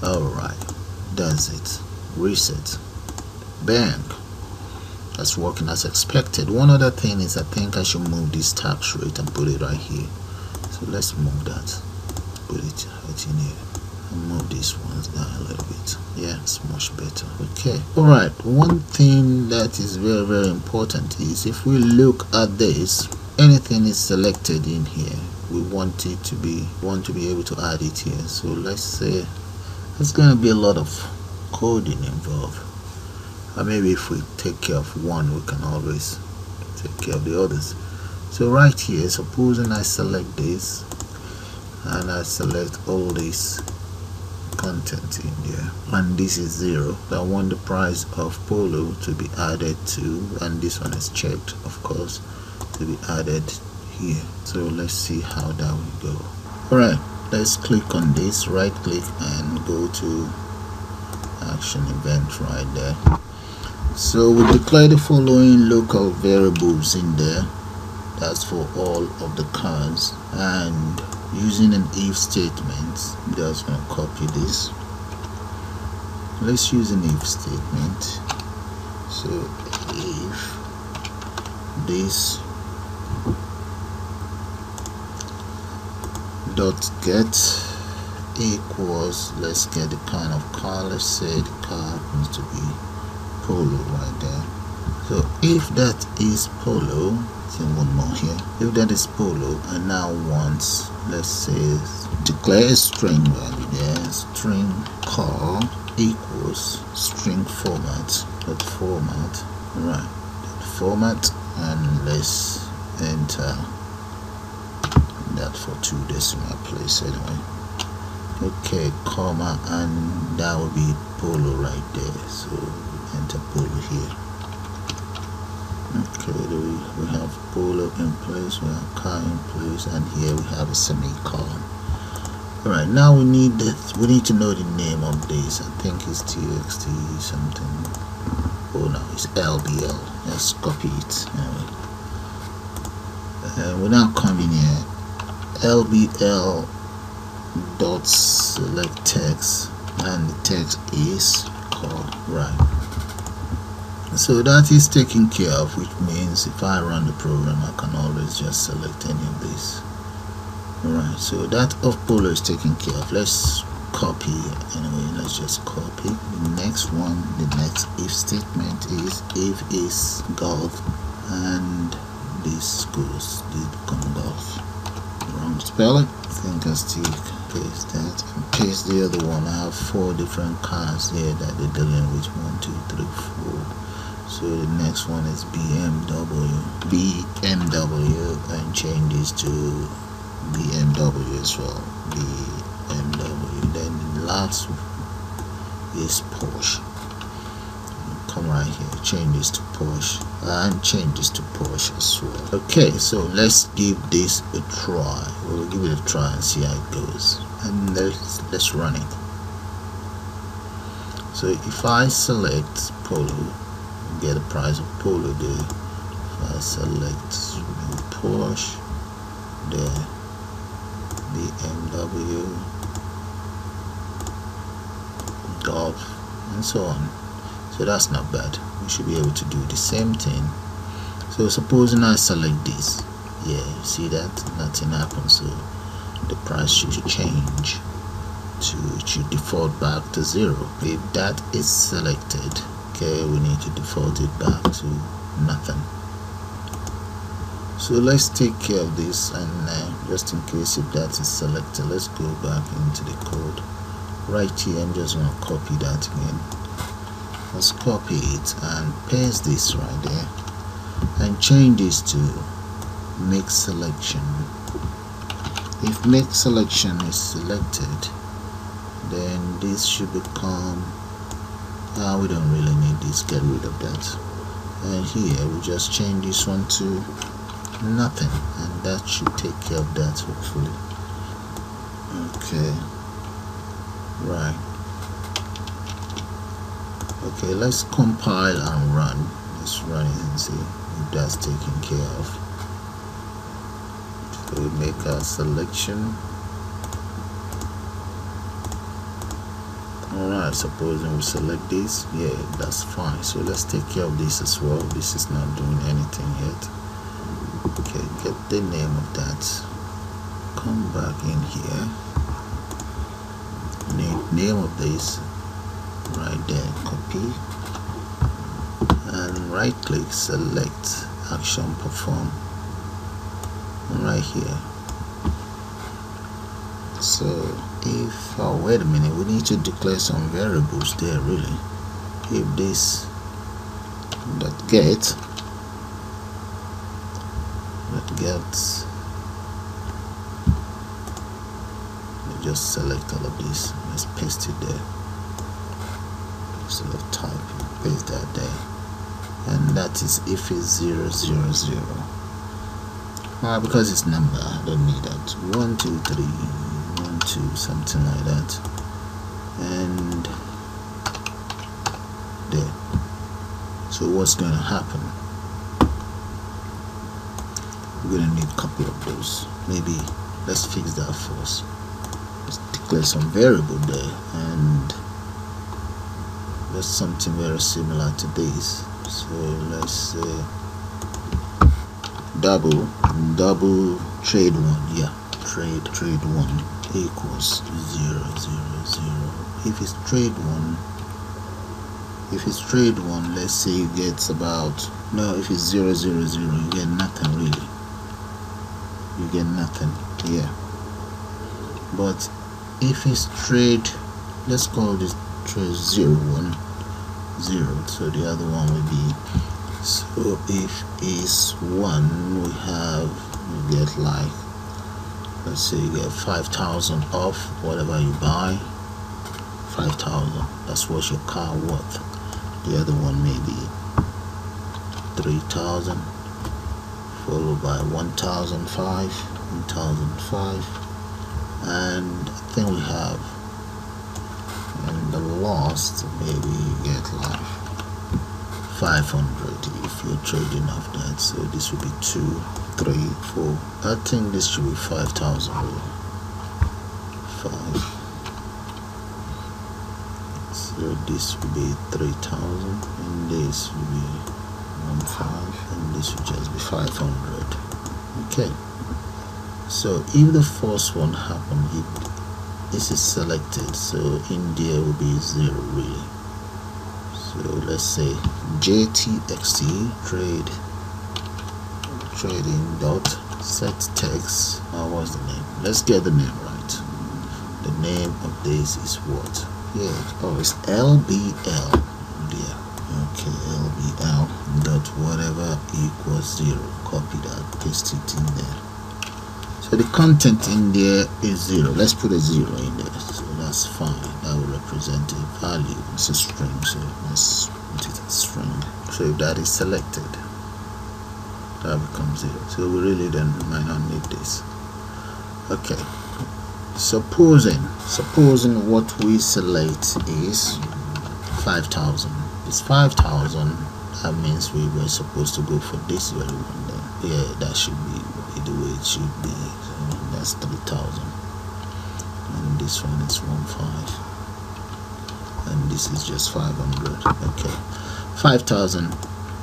Alright, that's it. Reset. Bang. That's working as expected. One other thing is, I think I should move this tax rate and put it right here. So let's move that. Put it right in here. And move these ones down a little bit. Yeah, it's much better. Okay. Alright, one thing that is very, very important is, if we look at this, anything is selected in here, we want it to be able to add it here. So let's say there's going to be a lot of coding involved, and maybe if we take care of one, we can always take care of the others. So right here, supposing I select this and I select all this content in there, and this is 0, I want the price of polo to be added to, and this one is checked, of course, to be added here. So let's see how that will go. Alright, let's click on this, right click and go to action event right there. So we declare the following local variables in there. That's for all of the cars, and using an if statement, just going to copy this. Let's use an if statement. So if this dot get equals, let's get the kind of car. Let's say the car happens to be polo right there. So if that is polo, see one more here, if that is polo, and now once, let's say, declare a string value there, string car equals string format, that format, right, that format, and let's enter that for 2 decimal place anyway. Okay, comma, and that will be polo right there. So enter polo here. Okay, we have polo in place, we have car in place, and here we have a semicolon. Alright, now we need to know the name of this. I think it's txt something. Oh no, it's LBL. Let's copy it anyway. We're now coming here, LBL dot select text, and the text is called right. So that is taken care of, which means if I run the program, I can always just select any of these. Alright, so that of polo is taken care of. Let's copy anyway. Let's just copy the next one. The next if statement is if is golf, and this goes did come golf. Wrong spelling. I think I still paste that and paste the other one. I have 4 different cars here that they're dealing with. 1, 2, 3, 4. So the next one is BMW, and change this to BMW as well. BMW. Then the last is Porsche. Come right here, change this to Porsche, and change this to Porsche as well. Okay, so let's give this a try. We'll give it a try and see how it goes, and let's run it. So if I select polo, get the price of polo there. If I select Porsche there, BMW, golf, and so on. So that's not bad. We should be able to do the same thing. So supposing I select this, yeah, you see that nothing happens. So the price should change to, it should default back to 0. If that is selected, okay, we need to default it back to nothing. So let's take care of this, and just in case if that is selected, let's go back into the code. Right here, I'm just going to copy that again. Let's copy it and paste this right there, and change this to make selection. If make selection is selected, then this should become, we don't really need this, get rid of that. And here we just change this one to nothing, and that should take care of that, hopefully. Okay, right. Okay, let's compile and run. Let's run it and see if that's taken care of. So we make our selection. Alright, supposing we select this, yeah, that's fine. So let's take care of this as well. This is not doing anything yet. Okay, get the name of that, come back in here, name of this right there, copy, and right click, select action perform right here. So if wait a minute, we need to declare some variables there really. If this get just select all of this, let's paste it there instead of typing, paste that there, and that is if it's 0 0 0. Because it's number, I don't need that. 1 2 3 1 2, something like that, and there. So what's going to happen, we're going to need a couple of those. Maybe let's fix that first. Let's declare some variable there, and that's something very similar to this. So let's say double trade 1, yeah, trade 1 equals 0 0 0. If it's trade 1, let's say you get about, no, if it's 0 0 0, you get nothing really, you get nothing, yeah. But if it's trade, let's call this trade 0 1 0, so the other one will be, so if it's 1, we get like, let's say you get 5,000 off whatever you buy, 5,000, that's what your car worth. The other one may be 3,000, followed by 1,005, and I think we have, and the last maybe you get like 500 if you're trading off that. So this will be 2 3 4, I think this should be 5,000 5. So this will be 3,000, and this will be 1,500, and this will just be 500. Okay, so if the first one happened, if this is selected, so in there will be 0 really. So let's say jTXT trading dot set text. What's the name? Let's get the name right. The name of this is what? Yeah, oh, it's LBL. Yeah, okay, LBL dot whatever equals 0. Copy that, paste it in there. So the content in there is 0. Let's put a 0 in there. So that's fine. That will represent a value. It's a string, so let's put it as string. So if that is selected, that becomes 0. So we really might not need this. Okay. Supposing what we select is 5,000. It's 5,000. That means we were supposed to go for this very one then. Yeah, that should be the way it should be. So that's 3,000. And this one is 1,500. And this is just 500. Okay, 5,000.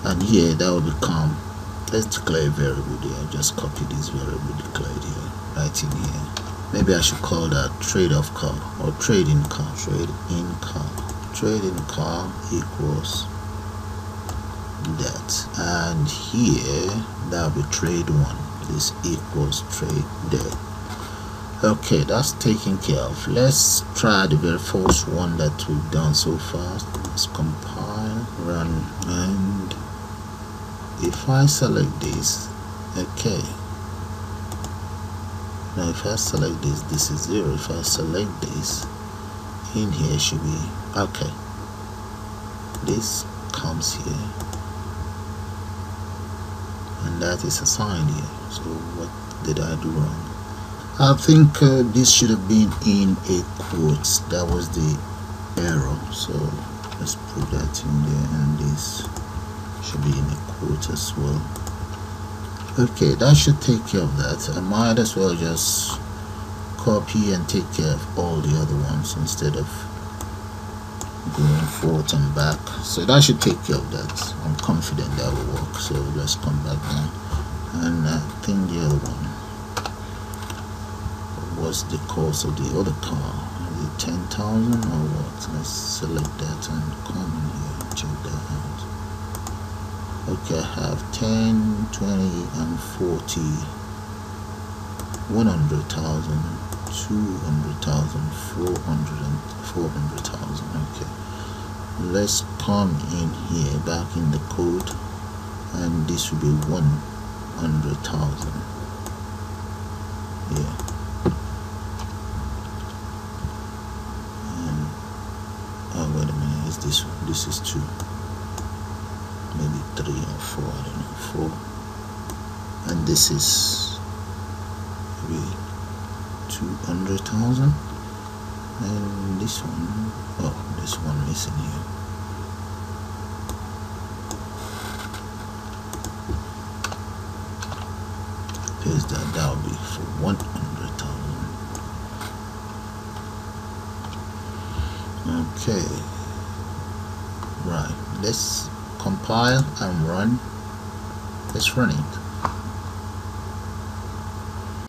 And here that will become, let's declare a variable there. Just copy this variable declared here, right in here. Maybe I should call that trade-off car or trade-in car. Trade-in car equals that, and here that will be trade 1. This equals trade there. Okay, that's taken care of. Let's try the very first one that we've done so far. Let's compile, run, and if I select this, okay. Now if I select this, this is 0. If I select this, in here should be, okay. This comes here, and that is assigned here. So what did I do wrong? I think this should have been in a quotes. That was the error. So let's put that in there, and this should be in a quote as well. Okay, that should take care of that. I might as well just copy and take care of all the other ones instead of going forth and back. So that should take care of that. I'm confident that will work. So let's come back now, and I think the other one, what's the cost of the other car? Is it 10,000 or what? Let's select that and come in here and check that out. Okay, I have 10, 20 and 40, 100,000, 200,000, 400 and 400,000. Okay, let's come in here back in the code, and this will be 100,000. Yeah, and wait a minute, is this one? This is 2, maybe 3 or 4, I don't know, 4, and this is maybe 200,000, and this one, oh, this one missing here. Paste that, that will be for 100,000. Okay, right, let's compile and run. Let's run it.